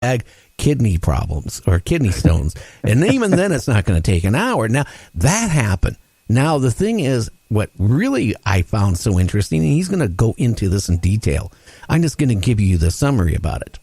bad kidney problems or kidney stones. And even then, it's not going to take an hour. Now, that happened. Now, the thing is, what really I found so interesting, and he's going to go into this in detail. I'm just going to give you the summary about it.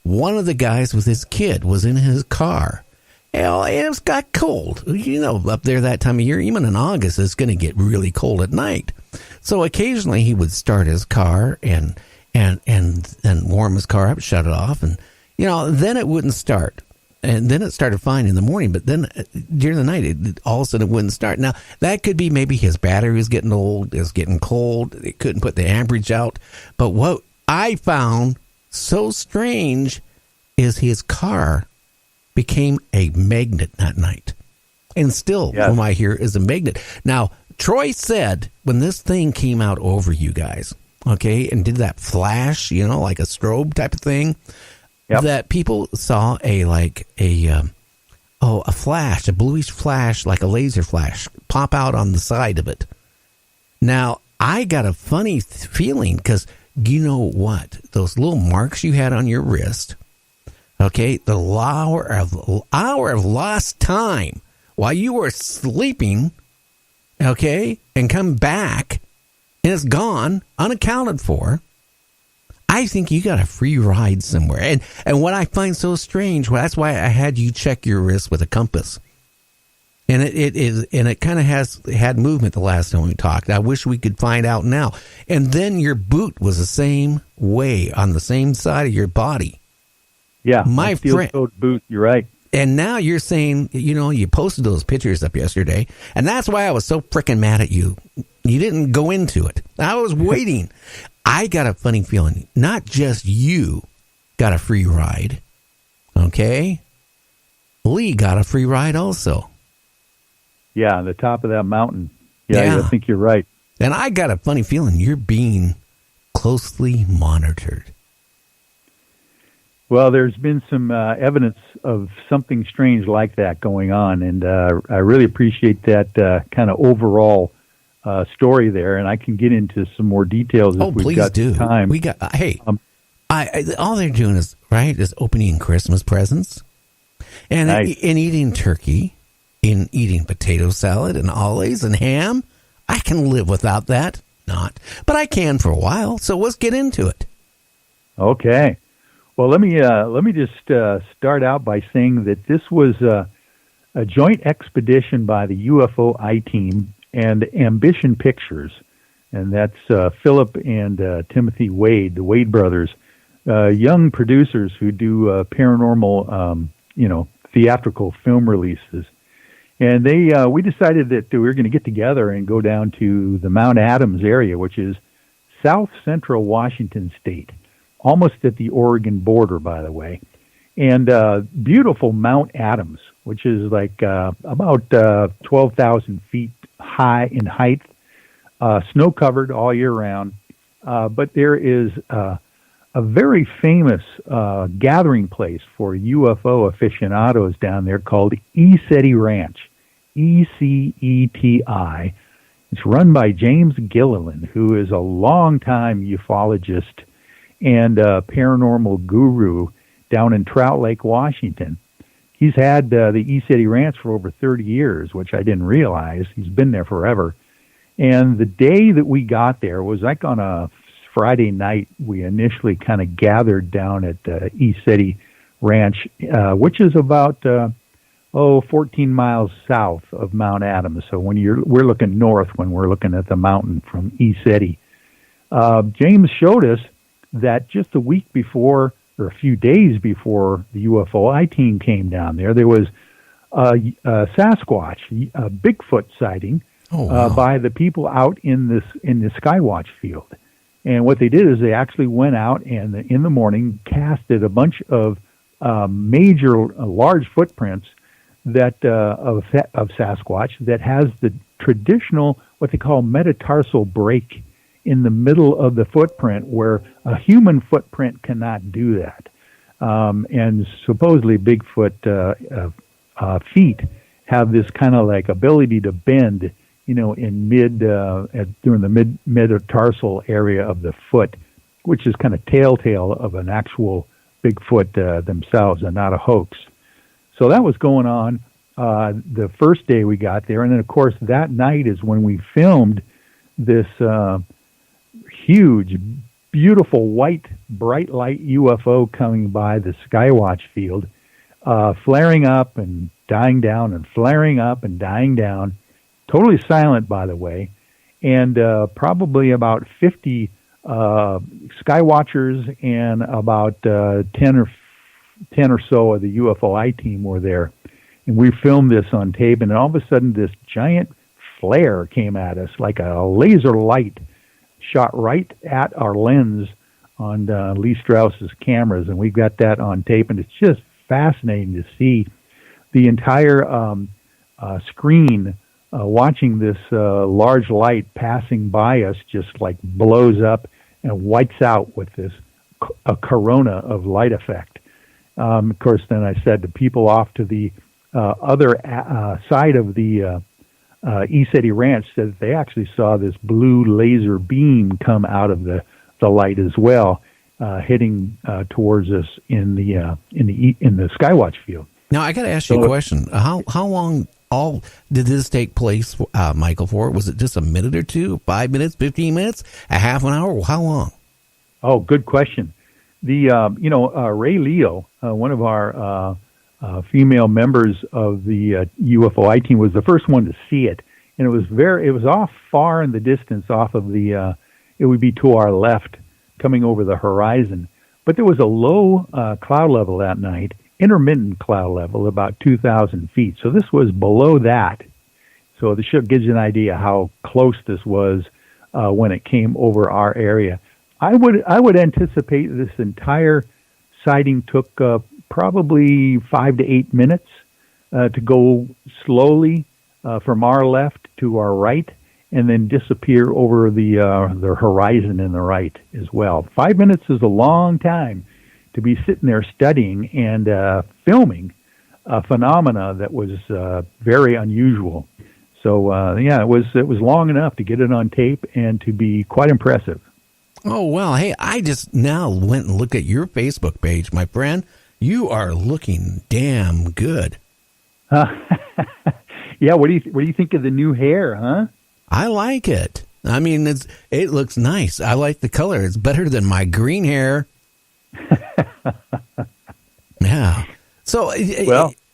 One of the guys with his kid was in his car. It got cold. You know, up there that time of year, even in August, it's going to get really cold at night. So occasionally he would start his car and warm his car up, shut it off, and then it wouldn't start. And then it started fine in the morning, but then during the night, all of a sudden it wouldn't start. Now, that could be maybe his battery was getting old, it was getting cold, it couldn't put the amperage out. But what I found so strange is his car became a magnet that night. And still, from what I hear, is a magnet. Now, Troy said when this thing came out over you guys, okay, and did that flash, like a strobe type of thing, that people saw a flash, a bluish flash, like a laser flash, pop out on the side of it. Now, I got a funny feeling because you know what? Those little marks you had on your wrist, okay, the hour of lost time while you were sleeping, okay, and come back and it's gone, unaccounted for. I think you got a free ride somewhere. And what I find so strange, that's why I had you check your wrist with a compass. And it kind of has had movement the last time we talked. I wish we could find out now. And then your boot was the same way on the same side of your body. Yeah, my friend, steel-toed boot. You're right. And now you're saying, you posted those pictures up yesterday, and that's why I was so freaking mad at you. You didn't go into it. I was waiting. I got a funny feeling. Not just you got a free ride, okay? Lee got a free ride also. Yeah, the top of that mountain. Yeah, I think you're right. And I got a funny feeling you're being closely monitored. Well, there's been some evidence of something strange like that going on, and I really appreciate that kind of overall story there, and I can get into some more details if we've got time. We got all they're doing is opening Christmas presents and eating turkey, and eating potato salad and olives and ham. I can live without that, but I can for a while. So let's get into it. Okay. Well, let me just start out by saying that this was a joint expedition by the UFO I-Team and Ambition Pictures, and that's Philip and Timothy Wade, the Wade brothers, young producers who do paranormal, theatrical film releases. And we decided that we were going to get together and go down to the Mount Adams area, which is south central Washington state, almost at the Oregon border, by the way. And beautiful Mount Adams, which is like about 12,000 feet high in height, snow-covered all year round. But there is a very famous gathering place for UFO aficionados down there called ECETI Ranch, ECETI. It's run by James Gilliland, who is a longtime ufologist and paranormal guru down in Trout Lake, Washington. He's had the ECETI Ranch for over 30 years, which I didn't realize. He's been there forever. And the day that we got there was like on a Friday night. We initially kind of gathered down at ECETI Ranch, which is about 14 miles south of Mount Adams. So we're looking north when we're looking at the mountain from ECETI. James showed us that just a week before, or a few days before the UFO I-Team came down there was a Sasquatch, a Bigfoot sighting by the people out in the Skywatch field. And what they did is they actually went out and in the morning casted a bunch of large footprints that of Sasquatch that has the traditional, what they call metatarsal break in the middle of the footprint, where a human footprint cannot do that. And supposedly Bigfoot feet have this kind of like ability to bend, in during the metatarsal area of the foot, which is kind of telltale of an actual Bigfoot themselves and not a hoax. So that was going on the first day we got there. And then, of course, that night is when we filmed this huge, beautiful, white, bright light UFO coming by the Skywatch field, flaring up and dying down and flaring up and dying down. Totally silent, by the way. And probably about 50 Skywatchers and about 10 or so of the UFOI team were there. And we filmed this on tape, and all of a sudden this giant flare came at us like a laser light shot right at our lens on Lee Strauss's cameras, and we got that on tape, and it's just fascinating to see the entire screen watching this large light passing by us just like blows up and wipes out with this a corona of light effect. Of course, then I said to people off to the other side of the ECETI Ranch said that they actually saw this blue laser beam come out of the light as well, hitting towards us in the Skywatch field. Now I got to ask you a question. How long did this take place, Michael? For was it just a minute or two, 5 minutes, 15 minutes, a half an hour? How long? Oh, good question. The Ray Leo, one of our female members of the UFOI team, was the first one to see it, and it was off far in the distance, off of the it would be to our left, coming over the horizon. But there was a low cloud level that night, intermittent cloud level, about 2,000 feet. So this was below that. So the ship gives you an idea how close this was when it came over our area. I would anticipate this entire sighting took probably 5 to 8 minutes to go slowly from our left to our right, and then disappear over the horizon in the right as well. 5 minutes is a long time to be sitting there studying and filming a phenomena that was very unusual. So it was long enough to get it on tape and to be quite impressive. Oh, well, hey, I just now went and looked at your Facebook page, my friend. You are looking damn good. Yeah, what do you think of the new hair, huh? I like it. I mean, it looks nice. I like the color. It's better than my green hair. Yeah. So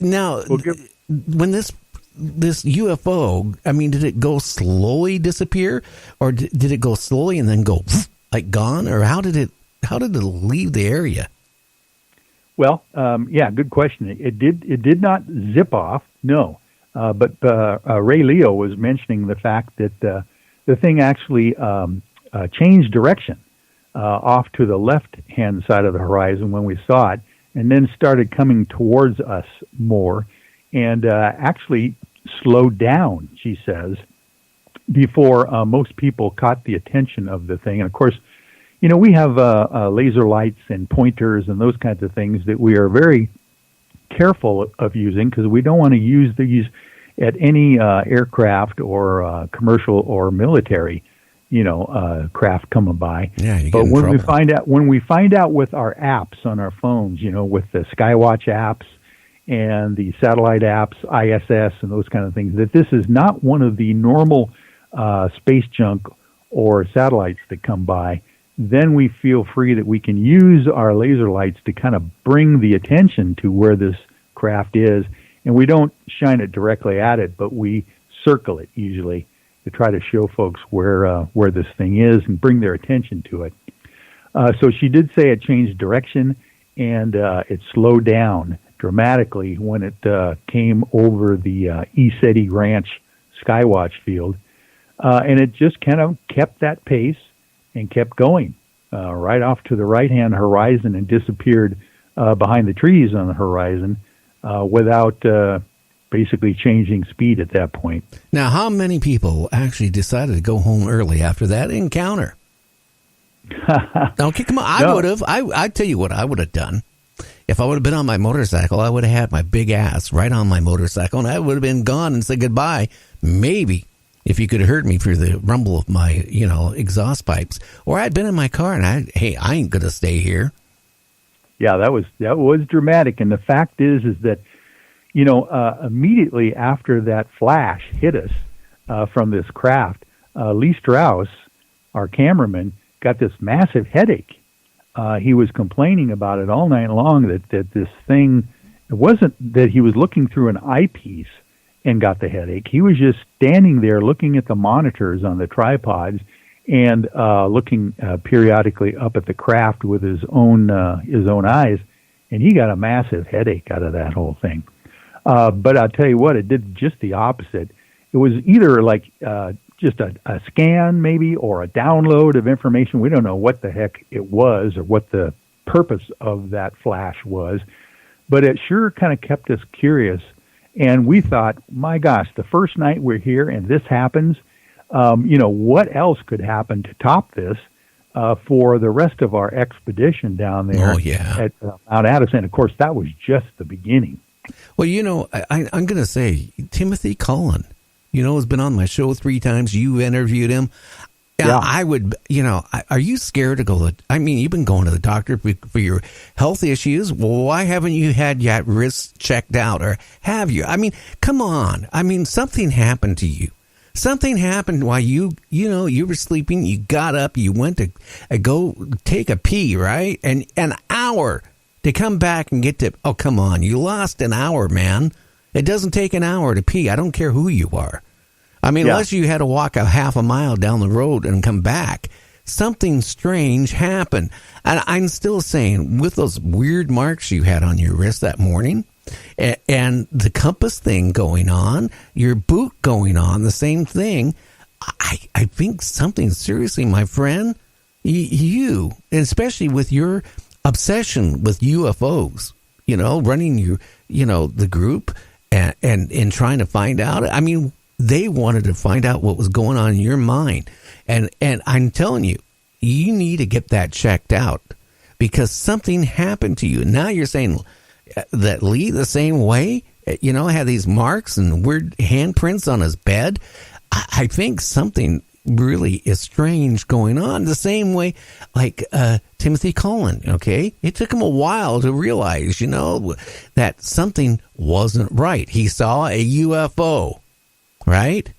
now, when this UFO, I mean, did it go slowly disappear, or did it go slowly and then go like gone, or how did it leave the area? Well, good question. It did not zip off, no. But Ray Leo was mentioning the fact that the thing actually changed direction off to the left-hand side of the horizon when we saw it, and then started coming towards us more, and actually slowed down, she says, before most people caught the attention of the thing. And, of course, we have laser lights and pointers and those kinds of things that we are very careful of using, because we don't want to use these at any aircraft or commercial or military, craft coming by. Yeah, you get but in when trouble. we find out with our apps on our phones, with the Skywatch apps and the satellite apps, ISS and those kind of things, that this is not one of the normal space junk or satellites that come by, then we feel free that we can use our laser lights to kind of bring the attention to where this craft is. And we don't shine it directly at it, but we circle it usually to try to show folks where this thing is and bring their attention to it. So she did say it changed direction, and it slowed down dramatically when it came over the ECETI Ranch Skywatch field. And it just kind of kept that pace and kept going right off to the right-hand horizon and disappeared behind the trees on the horizon without basically changing speed at that point. Now, how many people actually decided to go home early after that encounter? Okay, come on. I would have. I'd tell you what I would have done. If I would have been on my motorcycle, I would have had my big ass right on my motorcycle, and I would have been gone and said goodbye. Maybe if you could have heard me through the rumble of my, exhaust pipes. Or I'd been in my car and I ain't going to stay here. Yeah, that was dramatic. And the fact is that immediately after that flash hit us from this craft, Lee Strauss, our cameraman, got this massive headache. He was complaining about it all night long, that this thing, it wasn't that he was looking through an eyepiece and got the headache. He was just standing there looking at the monitors on the tripods and looking periodically up at the craft with his own eyes, and he got a massive headache out of that whole thing. But I'll tell you what, it did just the opposite. It was either like just a scan maybe, or a download of information. We don't know what the heck it was or what the purpose of that flash was, but it sure kind of kept us curious. And we thought, my gosh, the first night we're here and this happens, what else could happen to top this for the rest of our expedition down there at Mount Addison? Of course, that was just the beginning. Well, I'm going to say Timothy Cullen, has been on my show 3 times. You interviewed him. Yeah. I would, are you scared to go? You've been going to the doctor for your health issues. Well, why haven't you had your wrists checked out, or have you? Come on. Something happened to you. Something happened while you were sleeping. You got up, you went to go take a pee, right? And an hour to come back and get to, oh, come on. You lost an hour, man. It doesn't take an hour to pee. I don't care who you are. Unless you had to walk a half a mile down the road and come back, something strange happened. And I'm still saying, with those weird marks you had on your wrist that morning, and the compass thing going on, your boot going on, the same thing, I think something seriously, my friend, you, and especially with your obsession with UFOs, running the group and trying to find out. They wanted to find out what was going on in your mind. And I'm telling you, you need to get that checked out, because something happened to you. And now you're saying that Lee, the same way, had these marks and weird handprints on his bed. I think something really is strange going on, the same way like Timothy Cullen, okay? It took him a while to realize, that something wasn't right. He saw a UFO. Right?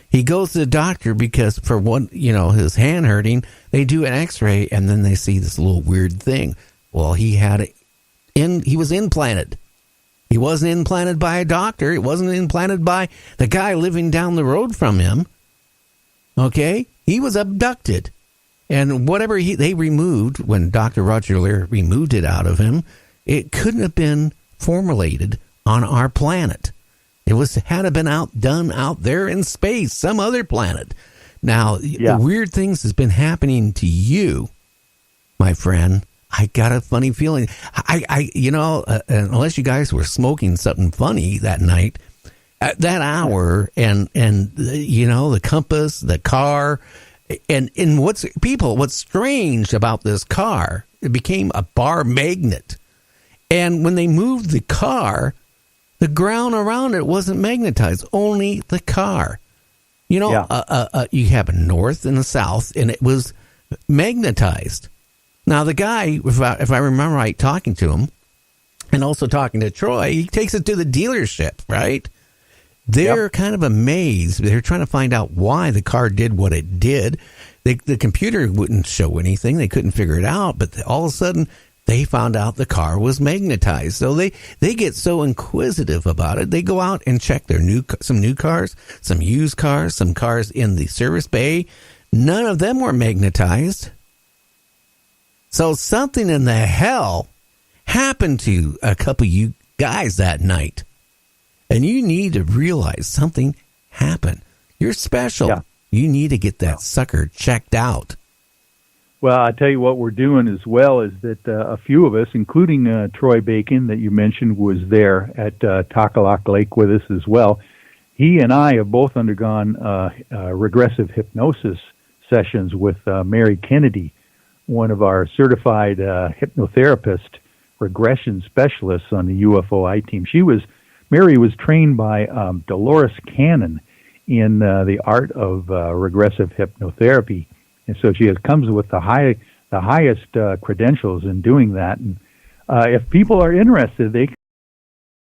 He goes to the doctor because for one, his hand hurting, they do an x-ray and then they see this little weird thing. Well, he was implanted. He wasn't implanted by a doctor. It wasn't implanted by the guy living down the road from him. Okay? He was abducted. And whatever they removed, when Dr. Roger Leir removed it out of him, it couldn't have been formulated on our planet. It had to been done out there in space, some other planet. Now, weird things has been happening to you, my friend. I got a funny feeling. Unless you guys were smoking something funny that night, at that hour, and the compass, the car, and what's strange about this car? It became a bar magnet, and when they moved the car, the ground around it wasn't magnetized, only the car. You have a north and a south, and it was magnetized. Now, the guy, if I remember right, talking to him, and also talking to Troy, he takes it to the dealership, right? They're kind of amazed. They're trying to find out why the car did what it did. The computer wouldn't show anything. They couldn't figure it out, but all of a sudden, they found out the car was magnetized. So they get so inquisitive about it. They go out and check some new cars, some used cars, some cars in the service bay. None of them were magnetized. So something in the hell happened to a couple of you guys that night. And you need to realize something happened. You're special. Yeah. You need to get that sucker checked out. Well, I tell you what we're doing as well is that a few of us, including Troy Bacon that you mentioned, was there at Takalak Lake with us as well. He and I have both undergone regressive hypnosis sessions with Mary Kennedy, one of our certified hypnotherapist regression specialists on the UFOI team. Mary was trained by Dolores Cannon in the art of regressive hypnotherapy. And so she comes with the highest credentials in doing that. And if people are interested, they